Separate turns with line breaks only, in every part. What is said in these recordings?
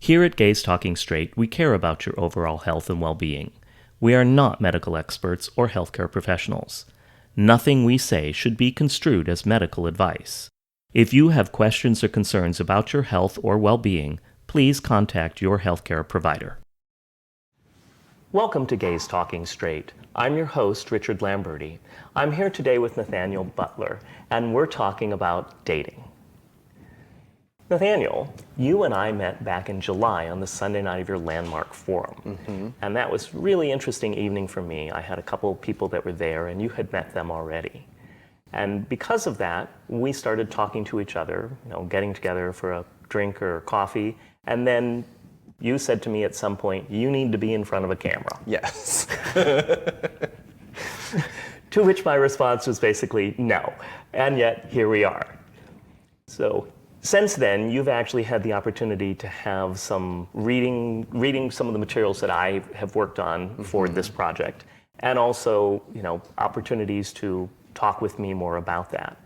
Here at Gays Talking Straight, we care about your overall health and well-being. We are not medical experts or healthcare professionals. Nothing we say should be construed as medical advice. If you have questions or concerns about your health or well-being, please contact your healthcare provider. Welcome to Gays Talking Straight. I'm your host, Richard Lamberti. I'm here today with Nathaniel Butler, and we're talking about dating. Nathaniel, you and I met back in July on the Sunday night of your Landmark Forum. And that was a really interesting evening for me. I had a couple of people that were there, and you had met them already. And because of that, we started talking to each other, getting together for a drink or coffee, and then you said to me at some point, you need to be in front of a camera.
Yes.
To which my response was basically no. And yet, here we are. So, since then, you've actually had the opportunity to have some reading some of the materials that I have worked on for this project, and also, opportunities to talk with me more about that.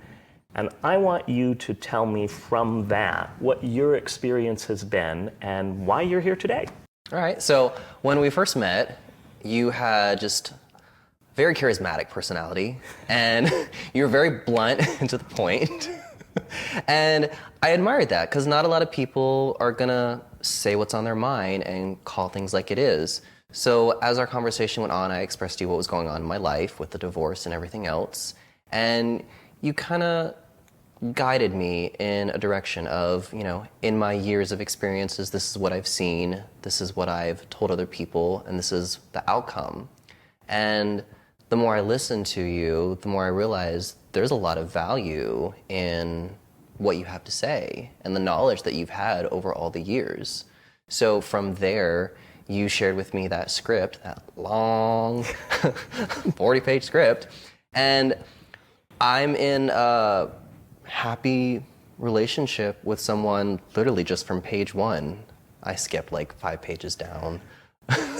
And I want you to tell me from that what your experience has been and why you're here today.
All right. So when we first met, you had just very charismatic personality, and you were very blunt and to the point. And I admired that because not a lot of people are gonna say what's on their mind and call things like it is. So as our conversation went on, I expressed to you what was going on in my life with the divorce and everything else. And you kind of guided me in a direction of, in my years of experiences, this is what I've seen, this is what I've told other people, and this is the outcome. And the more I listened to you, the more I realized there's a lot of value in what you have to say and the knowledge that you've had over all the years. So from there, you shared with me that script, that long 40-page script, and I'm in a happy relationship with someone literally just from page 1. I skipped like 5 pages down.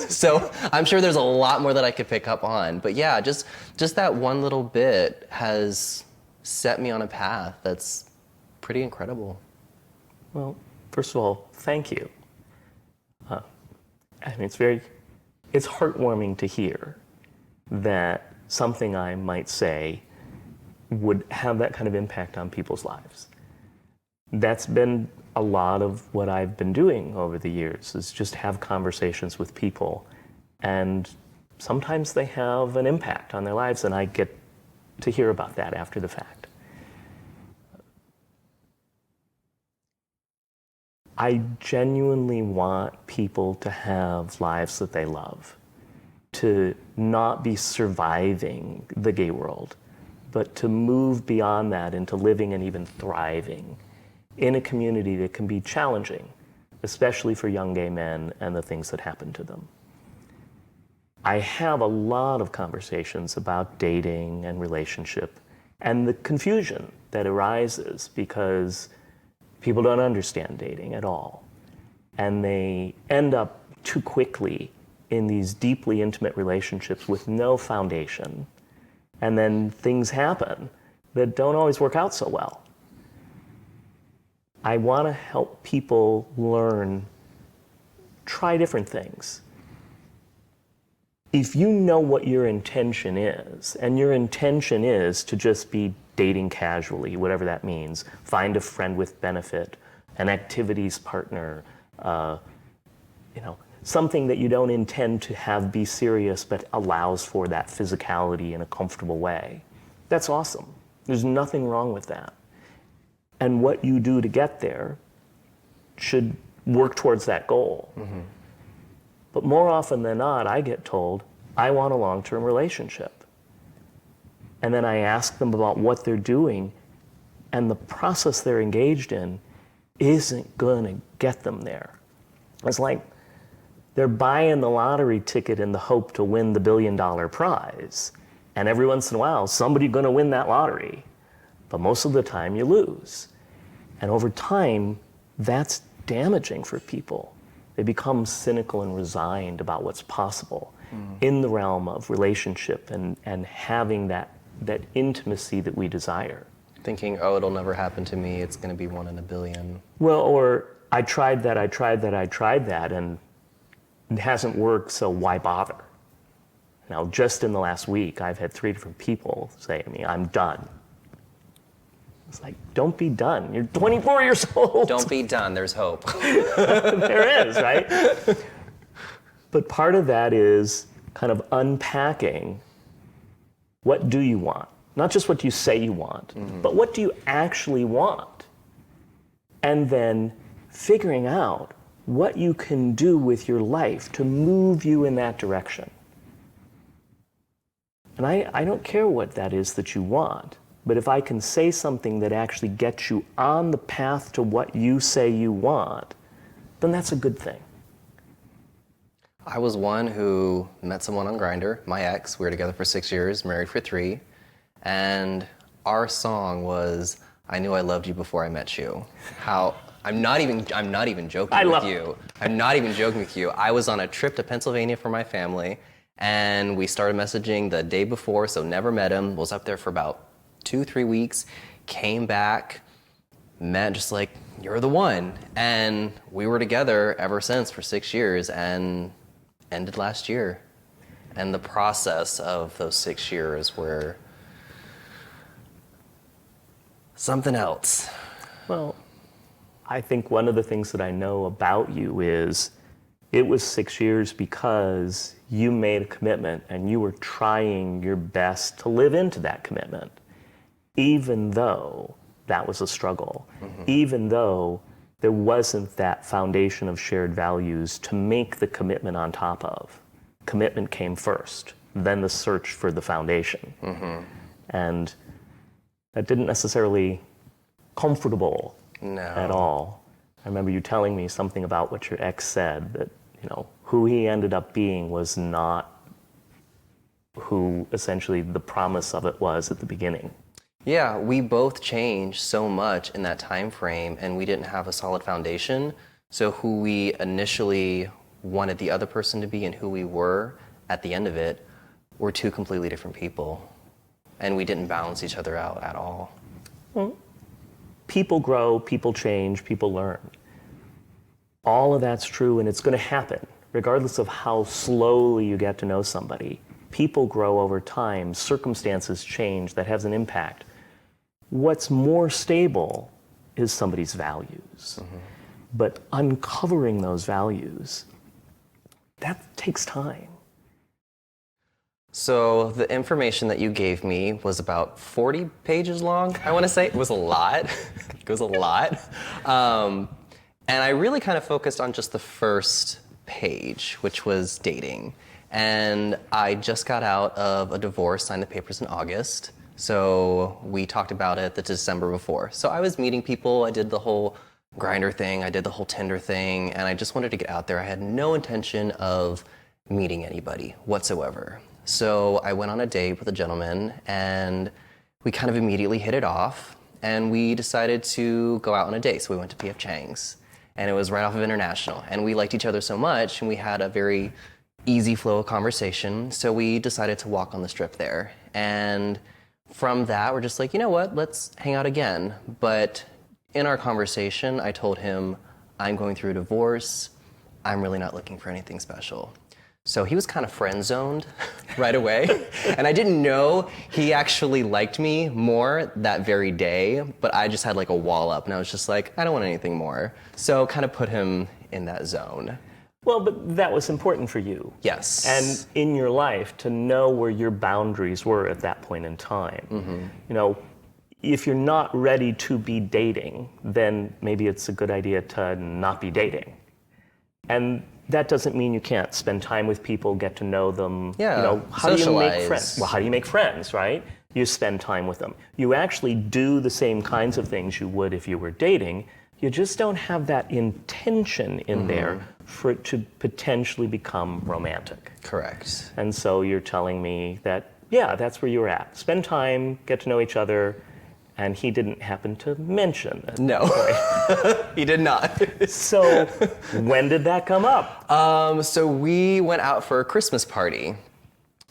So I'm sure there's a lot more that I could pick up on. But yeah, just that one little bit has set me on a path that's pretty incredible.
Well, first of all, thank you. It's heartwarming to hear that something I might say would have that kind of impact on people's lives. That's been a lot of what I've been doing over the years, is just have conversations with people, and sometimes they have an impact on their lives, and I get to hear about that after the fact. I genuinely want people to have lives that they love, to not be surviving the gay world, but to move beyond that into living and even thriving in a community that can be challenging, especially for young gay men and the things that happen to them. I have a lot of conversations about dating and relationship and the confusion that arises because people don't understand dating at all. And they end up too quickly in these deeply intimate relationships with no foundation. And then things happen that don't always work out so well. I want to help people learn, try different things. If you know what your intention is, and your intention is to just be dating casually, whatever that means, find a friend with benefit, an activities partner, something that you don't intend to have be serious but allows for that physicality in a comfortable way. That's awesome. There's nothing wrong with that. And what you do to get there should work towards that goal. But more often than not, I get told, I want a long-term relationship. And then I ask them about what they're doing, and the process they're engaged in isn't going to get them there. It's like they're buying the lottery ticket in the hope to win the $1 billion prize. And every once in a while, somebody's going to win that lottery. But most of the time, you lose. And over time, that's damaging for people. They become cynical and resigned about what's possible in the realm of relationship and having that intimacy that we desire.
Thinking, oh, it'll never happen to me, it's going to be 1 in a billion.
Well, or I tried that, and it hasn't worked, so why bother? Now, just in the last week, I've had 3 different people say to me, I'm done. It's like, don't be done. You're 24 years old.
Don't be done. There's hope.
There is, right? But part of that is kind of unpacking, what do you want? Not just what you say you want, but what do you actually want? And then figuring out what you can do with your life to move you in that direction. And I don't care what that is that you want, but if I can say something that actually gets you on the path to what you say you want, then that's a good thing.
I was one who met someone on Grindr, my ex. We were together for 6 years, married for 3. And our song was, I Knew I Loved You Before I Met You. I'm not even joking with you. I'm not even joking with you. I was on a trip to Pennsylvania for my family, and we started messaging the day before, so never met him. Was up there for about 2-3 weeks, came back, met, just like, you're the one. And we were together ever since for 6 years, and ended last year. And the process of those 6 years were something else.
Well, I think one of the things that I know about you is it was 6 years because you made a commitment and you were trying your best to live into that commitment, even though that was a struggle, even though there wasn't that foundation of shared values to make the commitment on top of. Commitment came first, then the search for the foundation. And that didn't necessarily comfortable at all. I remember you telling me something about what your ex said, that, you know, who he ended up being was not who essentially the promise of it was at the beginning.
Yeah, we both changed so much in that time frame, and we didn't have a solid foundation. So who we initially wanted the other person to be and who we were at the end of it were 2 completely different people. And we didn't balance each other out at all.
Well, people grow, people change, people learn. All of that's true, and it's going to happen, regardless of how slowly you get to know somebody. People grow over time, circumstances change, that has an impact. What's more stable is somebody's values. But uncovering those values, that takes time.
So the information that you gave me was about 40 pages long, I want to say. It was a lot. It was a lot. And I really kind of focused on just the first page, which was dating. And I just got out of a divorce, signed the papers in August. So we talked about it the December before. So I was meeting people. I did the whole Grindr thing. I did the whole Tinder thing. And I just wanted to get out there. I had no intention of meeting anybody whatsoever. So I went on a date with a gentleman, and we kind of immediately hit it off. And we decided to go out on a date. So we went to P.F. Chang's. And it was right off of International. And we liked each other so much, and we had a very easy flow of conversation. So we decided to walk on the strip there. And from that, we're just like, you know what, let's hang out again. But in our conversation, I told him, I'm going through a divorce. I'm really not looking for anything special. So he was kind of friend-zoned right away. And I didn't know he actually liked me more that very day, but I just had like a wall up, and I was just like, I don't want anything more. So kind of put him in that zone.
Well, but that was important for you.
Yes.
And in your life, to know where your boundaries were at that point in time. You know, if you're not ready to be dating, then maybe it's a good idea to not be dating. And that doesn't mean you can't spend time with people, get to know them.
Yeah,
you know, how do you make
socialize.
friends? Well, how do you make friends, right? You spend time with them. You actually do the same kinds of things you would if you were dating. You just don't have that intention in there for it to potentially become romantic.
Correct.
And so you're telling me that, yeah, that's where you were at. Spend time, get to know each other, and he didn't happen to mention that.
No, he did not.
So when did that come up?
So we went out for a Christmas party.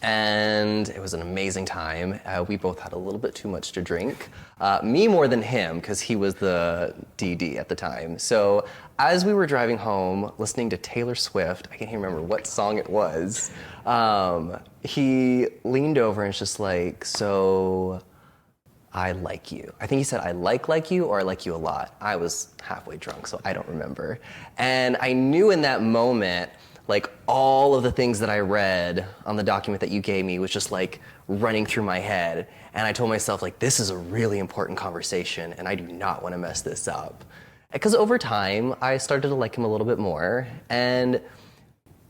and it was an amazing time. We both had a little bit too much to drink. Me more than him, because he was the DD at the time. So as we were driving home, listening to Taylor Swift, I can't even remember what song it was, he leaned over and was just like, so I like you. I think he said, I like you, or I like you a lot. I was halfway drunk, so I don't remember. And I knew in that moment, like all of the things that I read on the document that you gave me was just like running through my head. And I told myself, like, this is a really important conversation and I do not want to mess this up. Because over time, I started to like him a little bit more. And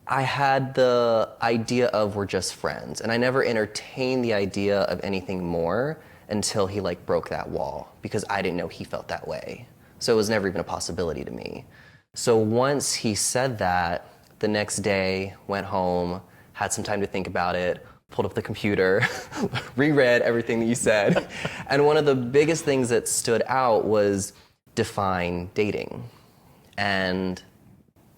I had the idea of we're just friends. And I never entertained the idea of anything more until he like broke that wall, because I didn't know he felt that way. So it was never even a possibility to me. So once he said that, the next day, went home, had some time to think about it, pulled up the computer, reread everything that you said. And one of the biggest things that stood out was define dating. And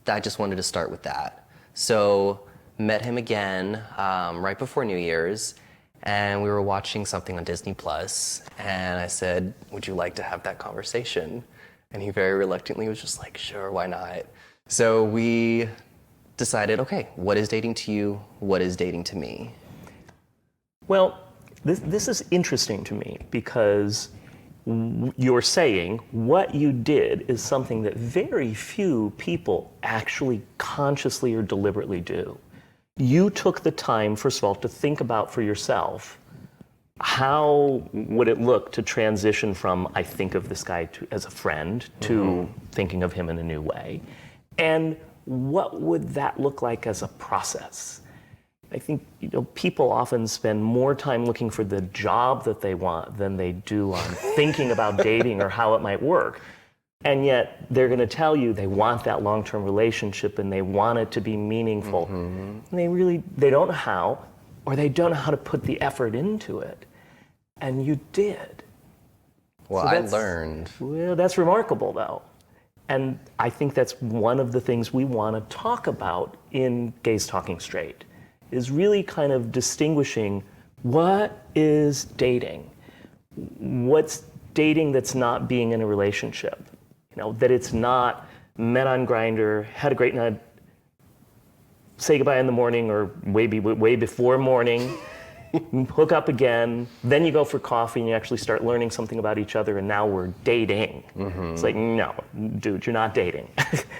I just wanted to start with that. So met him again right before New Year's, and we were watching something on Disney Plus, and I said, would you like to have that conversation? And he very reluctantly was just like, sure, why not? So we decided, okay, what is dating to you? What is dating to me?
Well, this is interesting to me because you're saying what you did is something that very few people actually consciously or deliberately do. You took the time, first of all, to think about for yourself, how would it look to transition from I think of this guy as a friend to thinking of him in a new way? And what would that look like as a process? I think people often spend more time looking for the job that they want than they do on thinking about dating or how it might work. And yet they're going to tell you they want that long-term relationship and they want it to be meaningful. And they don't know how, or they don't know how to put the effort into it. And you did.
Well, I learned.
Well, that's remarkable though. And I think that's one of the things we want to talk about in Gays Talking Straight, is really kind of distinguishing what is dating, what's dating that's not being in a relationship, that it's not met on Grindr, had a great night, say goodbye in the morning or way before morning, hook up again, then you go for coffee and you actually start learning something about each other and now we're dating. It's like, no, dude, you're not dating.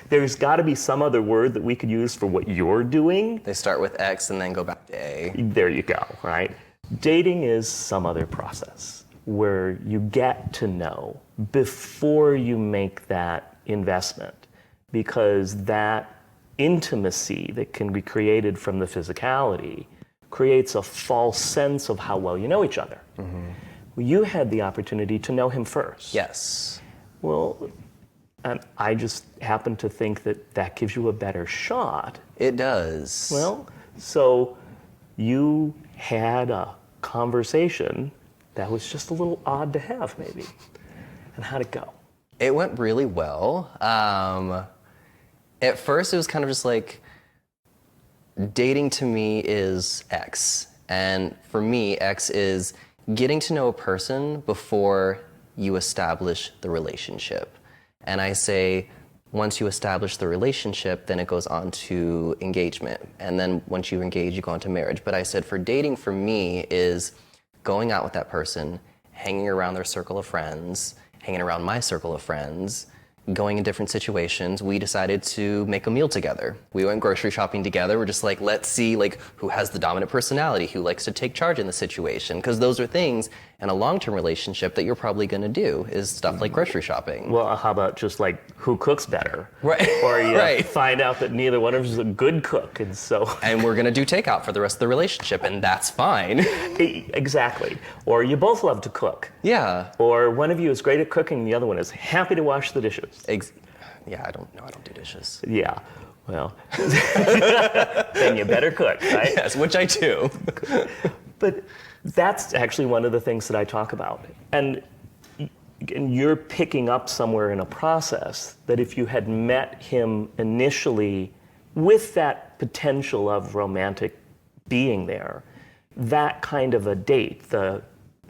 There's got to be some other word that we could use for what you're doing.
They start with X and then go back to A.
There you go, right? Dating is some other process where you get to know before you make that investment, because that intimacy that can be created from the physicality creates a false sense of how well you know each other. Well, you had the opportunity to know him first.
Yes.
Well, and I just happen to think that that gives you a better shot.
It does.
Well, so you had a conversation that was just a little odd to have, maybe. And how'd it go?
It went really well. At first, it was kind of just like, dating to me is X. And for me, X is getting to know a person before you establish the relationship. And I say, once you establish the relationship, then it goes on to engagement. And then once you engage, you go on to marriage. But I said, for dating for me is going out with that person, hanging around their circle of friends, hanging around my circle of friends, going in different situations. We decided to make a meal together. We went grocery shopping together. We're just like, let's see who has the dominant personality, who likes to take charge in the situation. Because those are things in a long-term relationship that you're probably going to do, is stuff like grocery shopping.
Well, how about just who cooks better?
Right.
Or you
right.
find out that neither one of us is a good cook, and so...
And we're going to do takeout for the rest of the relationship, and that's fine.
Exactly. Or you both love to cook.
Yeah.
Or one of you is great at cooking, and the other one is happy to wash the dishes.
Yeah, I don't do dishes.
Yeah. Well, then you better cook, right?
Yes, which I do.
But that's actually one of the things that I talk about. And you're picking up somewhere in a process that if you had met him initially with that potential of romantic being there, that kind of a date, the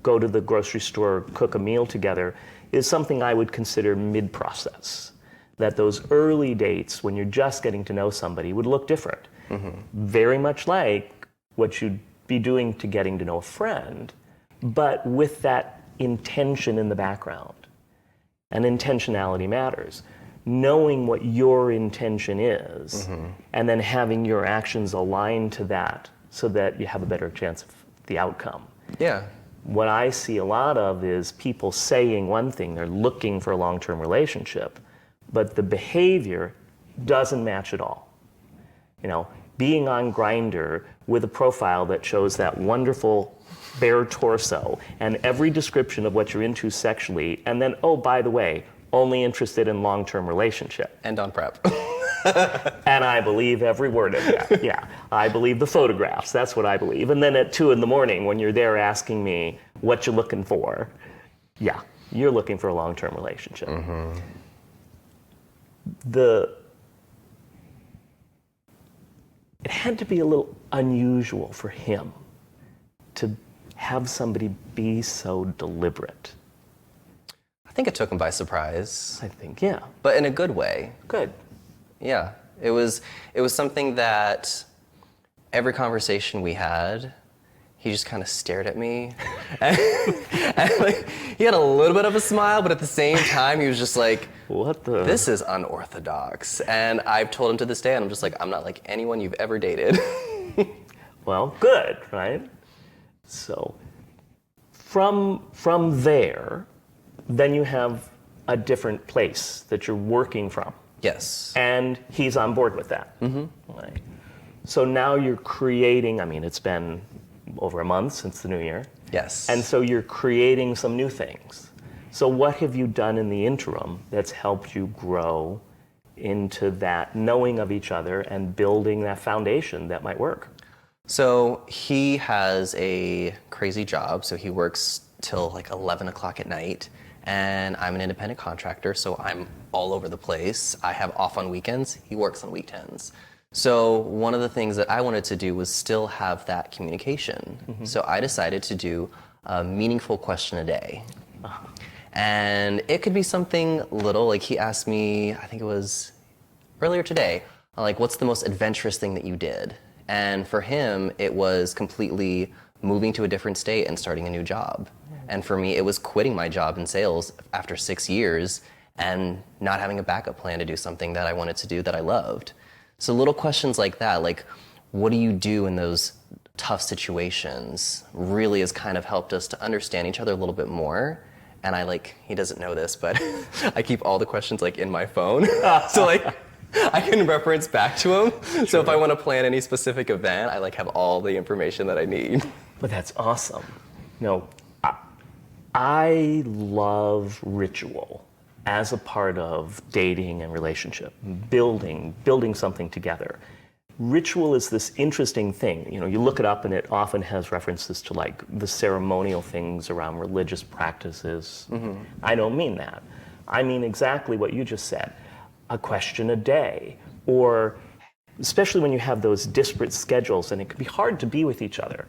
go to the grocery store, cook a meal together, is something I would consider mid-process. That those early dates, when you're just getting to know somebody, would look different. Very much like what you'd be doing to getting to know a friend, but with that intention in the background. And intentionality matters. Knowing what your intention is, and then having your actions aligned to that so that you have a better chance of the outcome.
Yeah.
What I see a lot of is people saying one thing, they're looking for a long-term relationship, but the behavior doesn't match at all. You know, being on Grindr with a profile that shows that wonderful bare torso and every description of what you're into sexually, and then, oh, by the way, only interested in long-term relationship.
And on prep.
And I believe every word of that. Yeah, I believe the photographs. That's what I believe. And then at 2 a.m, when you're there asking me what you're looking for, yeah, you're looking for a long-term relationship. It had to be a little unusual for him to have somebody be so deliberate.
I think it took him by surprise.
I think, yeah.
But in a good way.
Good.
Yeah. It was something that every conversation we had, he just kind of stared at me. and like, he had a little bit of a smile, but at the same time, he was just like,
what the?
This is unorthodox. And I've told him to this day, and I'm just like, I'm not like anyone you've ever dated.
Well, good, right? So from there, then you have a different place that you're working from.
Yes.
And he's on board with that. Right. So now you're creating, I mean, it's been over a month since the new year.
Yes.
And so you're creating some new things. So what have you done in the interim that's helped you grow into that knowing of each other and building that foundation that might work?
So he has a crazy job. So he works till like 11 o'clock at night. And I'm an independent contractor, so I'm all over the place. I have off on weekends. He works on weekends. So one of the things that I wanted to do was still have that communication. So I decided to do a meaningful question a day. And it could be something little, like he asked me, I think it was earlier today, like, what's the most adventurous thing that you did? And for him, it was completely moving to a different state and starting a new job. And for me, it was quitting my job in sales after 6 years and not having a backup plan to do something that I wanted to do that I loved. So little questions like that, like, what do you do in those tough situations, really has kind of helped us to understand each other a little bit more. And he doesn't know this, but I keep all the questions like in my phone. So like, I can reference back to him. Sure. So if I want to plan any specific event, I have all the information that I need.
But that's awesome. No, I love ritual as a part of dating and relationship, building something together. Ritual is this interesting thing. You know, you look it up and it often has references to like the ceremonial things around religious practices. I don't mean that. I mean exactly what you just said. A question a day, or especially when you have those disparate schedules and it can be hard to be with each other.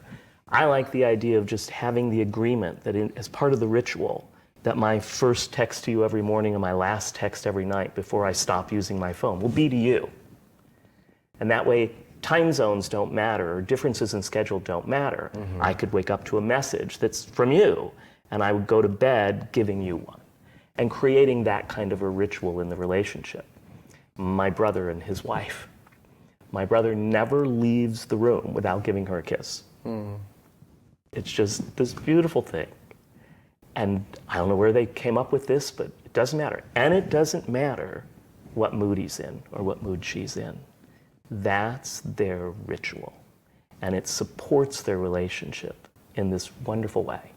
I like the idea of just having the agreement that as part of the ritual, that my first text to you every morning and my last text every night before I stop using my phone will be to you. And that way, time zones don't matter, or differences in schedule don't matter. I could wake up to a message that's from you, and I would go to bed giving you one, and creating that kind of a ritual in the relationship. My brother and his wife. My brother never leaves the room without giving her a kiss. It's just this beautiful thing. And I don't know where they came up with this, but it doesn't matter. And it doesn't matter what mood he's in or what mood she's in. That's their ritual. And it supports their relationship in this wonderful way.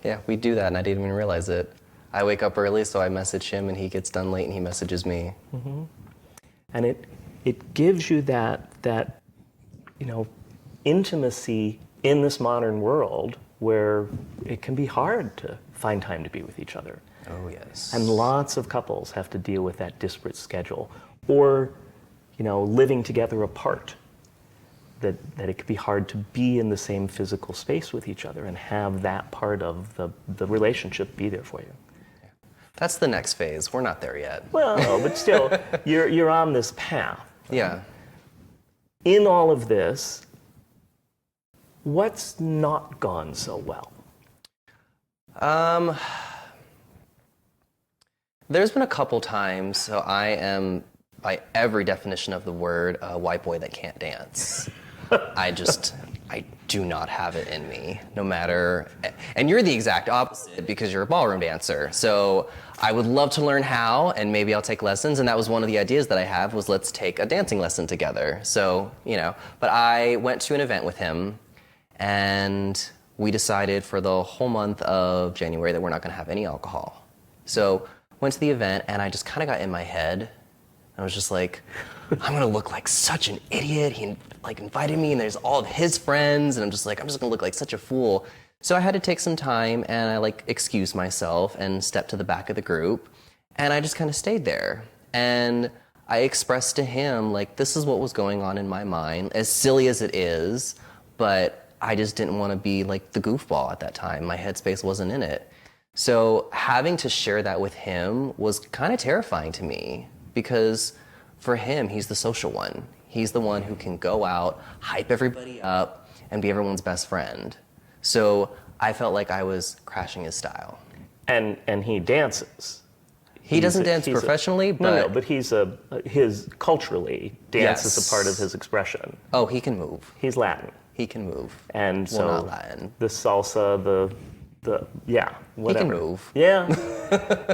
Yeah, we do that, and I didn't even realize it. I wake up early, so I message him, and he gets done late, and he messages me.
And it gives you that intimacy in this modern world where it can be hard to find time to be with each other.
Oh, yes.
And lots of couples have to deal with that disparate schedule, or living together apart. that it could be hard to be in the same physical space with each other and have that part of the relationship be there for you.
That's the next phase. We're not there yet.
Well, but still, you're on this path.
Yeah.
In all of this, what's not gone so well?
There's been a couple times, so I am, by every definition of the word, a white boy that can't dance. I do not have it in me, no matter, and you're the exact opposite because you're a ballroom dancer. So I would love to learn how, and maybe I'll take lessons, and that was one of the ideas that I have was let's take a dancing lesson together. So, but I went to an event with him, and we decided for the whole month of January that we're not gonna have any alcohol. So went to the event, and I just kind of got in my head. I was just like, I'm gonna look like such an idiot. He invited me and there's all of his friends and I'm just gonna look like such a fool. So I had to take some time and I excused myself and stepped to the back of the group and I just kind of stayed there. And I expressed to him this is what was going on in my mind, as silly as it is, but I just didn't want to be the goofball at that time. My headspace wasn't in it. So having to share that with him was kind of terrifying to me. Because for him, he's the social one. He's the one who can go out, hype everybody up, and be everyone's best friend. So I felt like I was crashing his style.
And he dances.
He doesn't dance professionally, but...
No, but his culturally, dance is a part of his expression.
Oh, he can move.
He's Latin.
He can move.
And so
not Latin.
The salsa, whatever.
He can move.
Yeah.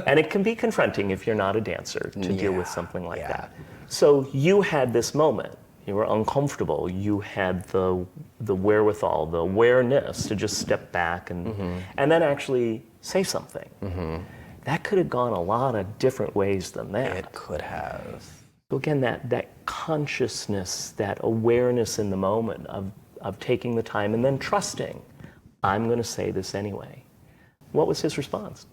And it can be confronting if you're not a dancer to deal with something like that. So you had this moment. You were uncomfortable. You had the wherewithal, the awareness to just step back and then actually say something. That could have gone a lot of different ways than that.
It could have.
So again, that consciousness, that awareness in the moment of taking the time and then trusting, I'm going to say this anyway. What was his response?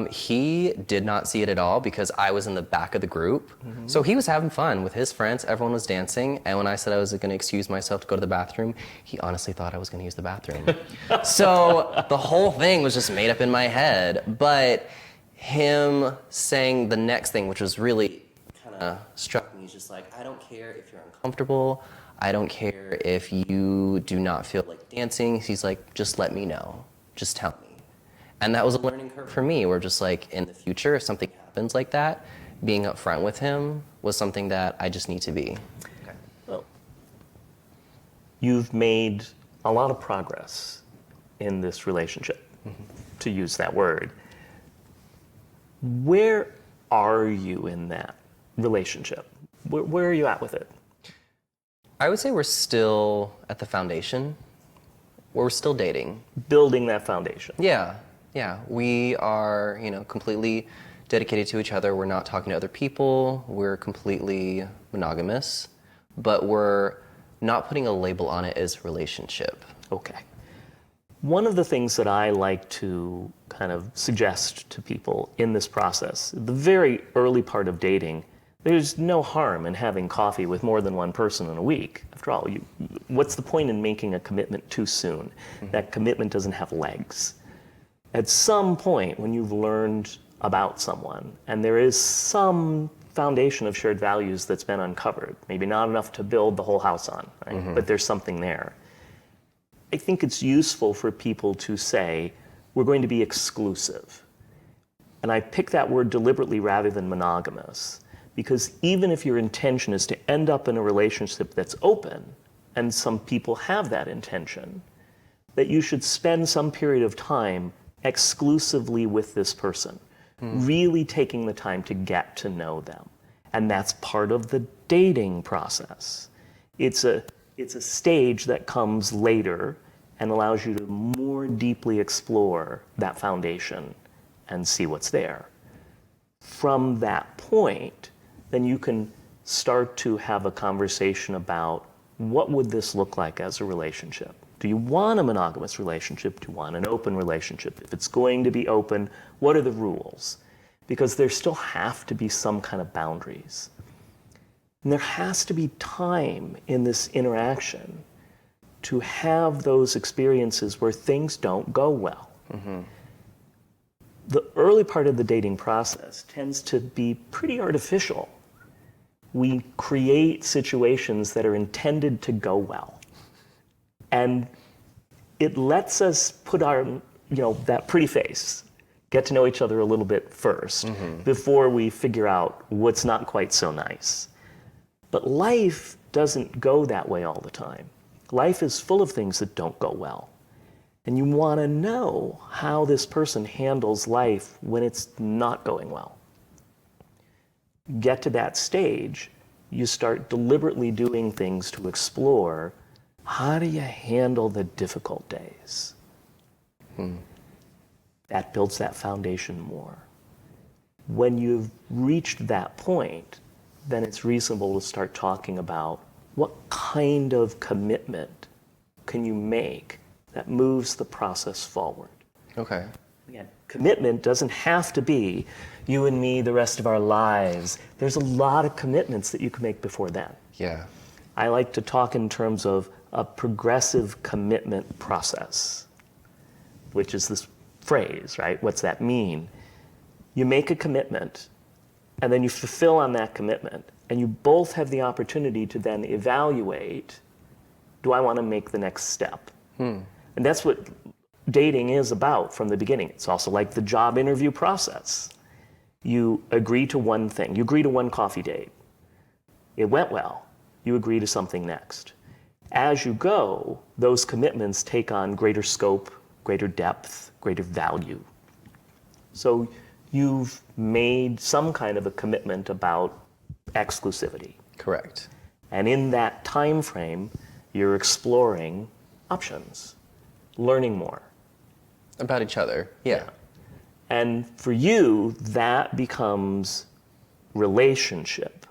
He did not see it at all because I was in the back of the group. So he was having fun with his friends. Everyone was dancing. And when I said I was going to excuse myself to go to the bathroom, he honestly thought I was going to use the bathroom. So the whole thing was just made up in my head. But him saying the next thing, which was really kind of struck me, is just I don't care if you're uncomfortable. I don't care if you do not feel like dancing. He's like, just let me know. Just tell me. And that was a learning curve for me, where just in the future, if something happens like that, being upfront with him was something that I just need to be. Okay.
Well, you've made a lot of progress in this relationship, to use that word. Where are you in that relationship? Where are you at with it?
I would say we're still at the foundation. We're still dating.
Building that foundation.
Yeah. We are, completely dedicated to each other. We're not talking to other people. We're completely monogamous, but we're not putting a label on it as relationship.
Okay. One of the things that I like to kind of suggest to people in this process, the very early part of dating, there's no harm in having coffee with more than one person in a week. After all, what's the point in making a commitment too soon? That commitment doesn't have legs. At some point, when you've learned about someone, and there is some foundation of shared values that's been uncovered, maybe not enough to build the whole house on, right? But there's something there. I think it's useful for people to say, we're going to be exclusive. And I pick that word deliberately rather than monogamous. Because even if your intention is to end up in a relationship that's open, and some people have that intention, that you should spend some period of time exclusively with this person, really taking the time to get to know them. And that's part of the dating process. It's a stage that comes later and allows you to more deeply explore that foundation and see what's there. From that point, then you can start to have a conversation about what would this look like as a relationship? Do you want a monogamous relationship? Do you want an open relationship? If it's going to be open, what are the rules? Because there still have to be some kind of boundaries. And there has to be time in this interaction to have those experiences where things don't go well. The early part of the dating process tends to be pretty artificial. We create situations that are intended to go well. And it lets us put our, that pretty face, get to know each other a little bit first before we figure out what's not quite so nice. But life doesn't go that way all the time. Life is full of things that don't go well. And you want to know how this person handles life when it's not going well. Get to that stage, you start deliberately doing things to explore, how do you handle the difficult days? That builds that foundation more. When you've reached that point, then it's reasonable to start talking about what kind of commitment can you make that moves the process forward.
Okay.
Again, commitment doesn't have to be you and me the rest of our lives. There's a lot of commitments that you can make before then.
Yeah.
I like to talk in terms of a progressive commitment process, which is this phrase, right? What's that mean? You make a commitment, and then you fulfill on that commitment, and you both have the opportunity to then evaluate, do I want to make the next step? And that's what dating is about from the beginning. It's also like the job interview process. You agree to one thing. You agree to one coffee date. It went well. You agree to something next. As you go, those commitments take on greater scope, greater depth, greater value. So you've made some kind of a commitment about exclusivity.
Correct.
And in that time frame, you're exploring options, learning more.
About each other, yeah.
And for you, that becomes relationship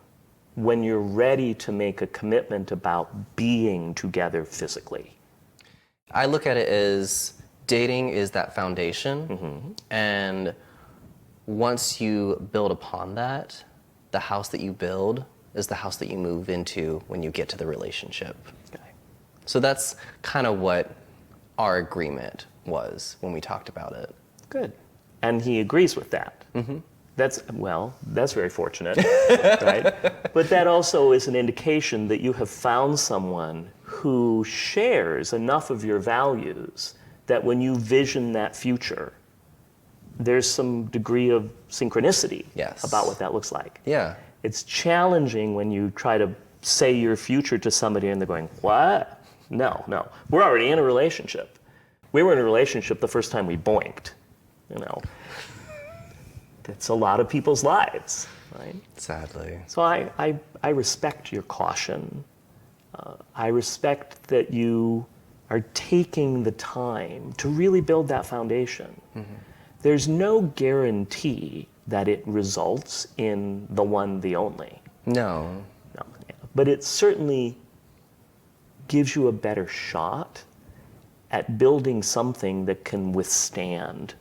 when you're ready to make a commitment about being together physically.
I look at it as dating is that foundation, and once you build upon that, the house that you build is the house that you move into when you get to the relationship.
Okay.
So that's kind of what our agreement was when we talked about it.
Good. And he agrees with that. That's very fortunate, right? But that also is an indication that you have found someone who shares enough of your values that when you vision that future, there's some degree of synchronicity about what that looks like.
Yeah.
It's challenging when you try to say your future to somebody and they're going, what? No. We're already in a relationship. We were in a relationship the first time we boinked. It's a lot of people's lives, right?
Sadly.
So I respect your caution. I respect that you are taking the time to really build that foundation. There's no guarantee that it results in the one, the only.
No.
But it certainly gives you a better shot at building something that can withstand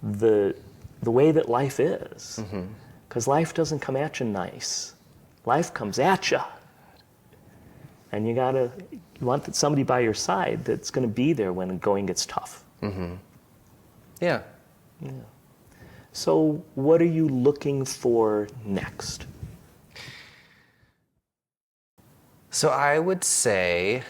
the way that life is. Because life doesn't come at you nice. Life comes at you. And you want somebody by your side that's going to be there when going gets tough.
Yeah.
So what are you looking for next?
So I would say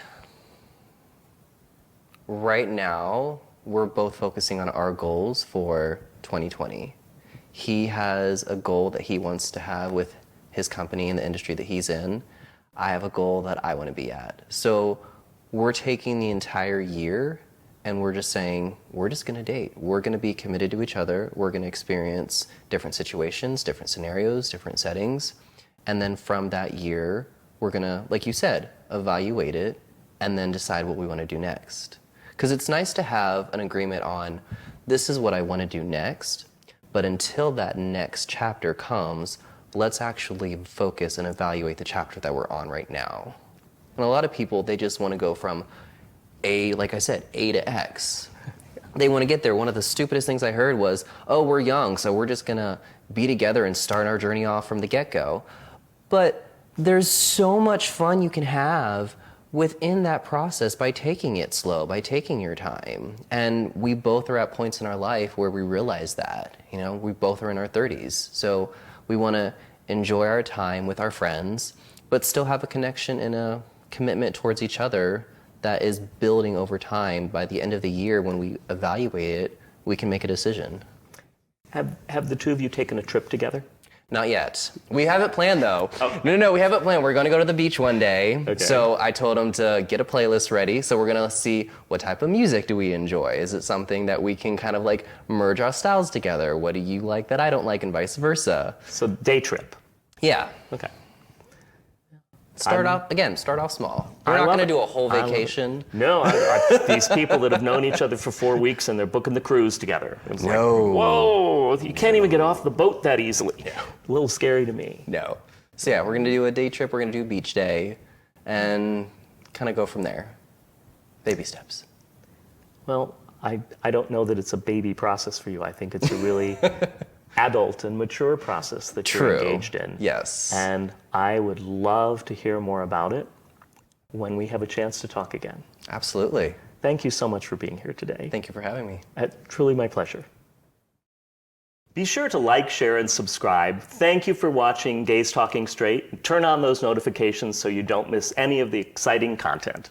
right now we're both focusing on our goals for 2020. He has a goal that he wants to have with his company and the industry that he's in. I have a goal that I want to be at. So we're taking the entire year and we're just saying, we're just going to date. We're going to be committed to each other. We're going to experience different situations, different scenarios, different settings. And then from that year, we're going to, like you said, evaluate it and then decide what we want to do next. Because it's nice to have an agreement on, this is what I want to do next, but until that next chapter comes, let's actually focus and evaluate the chapter that we're on right now. And a lot of people, they just want to go from A, like I said, A to X. They want to get there. One of the stupidest things I heard was, oh, we're young, so we're just going to be together and start our journey off from the get-go. But there's so much fun you can have within that process by taking it slow, by taking your time. And we both are at points in our life where we realize that. You know, we both are in our 30s. So we want to enjoy our time with our friends, but still have a connection and a commitment towards each other that is building over time. By the end of the year, when we evaluate it, we can make a decision.
Have the two of you taken a trip together?
Not yet. We have it planned, though.
Oh.
No, we have it planned. We're going to go to the beach one day.
Okay.
So I told him to get a playlist ready. So we're going to see what type of music do we enjoy. Is it something that we can kind of like merge our styles together? What do you like that I don't like, and vice versa?
So day trip.
Yeah.
Okay.
Start off small. We're not going to do a whole vacation.
No, these people that have known each other for 4 weeks and they're booking the cruise together. It's like,
No.
whoa, you can't even get off the boat that easily.
Yeah.
A little scary to me.
No. So yeah, we're going to do a day trip. We're going to do a beach day and kind of go from there. Baby steps.
Well, I don't know that it's a baby process for you. I think it's a really adult and mature process that you're engaged in.
Yes.
And I would love to hear more about it when we have a chance to talk again.
Absolutely.
Thank you so much for being here today.
Thank you for having me.
Truly my pleasure. Be sure to like, share, and subscribe. Thank you for watching Gays Talking Straight. Turn on those notifications so you don't miss any of the exciting content.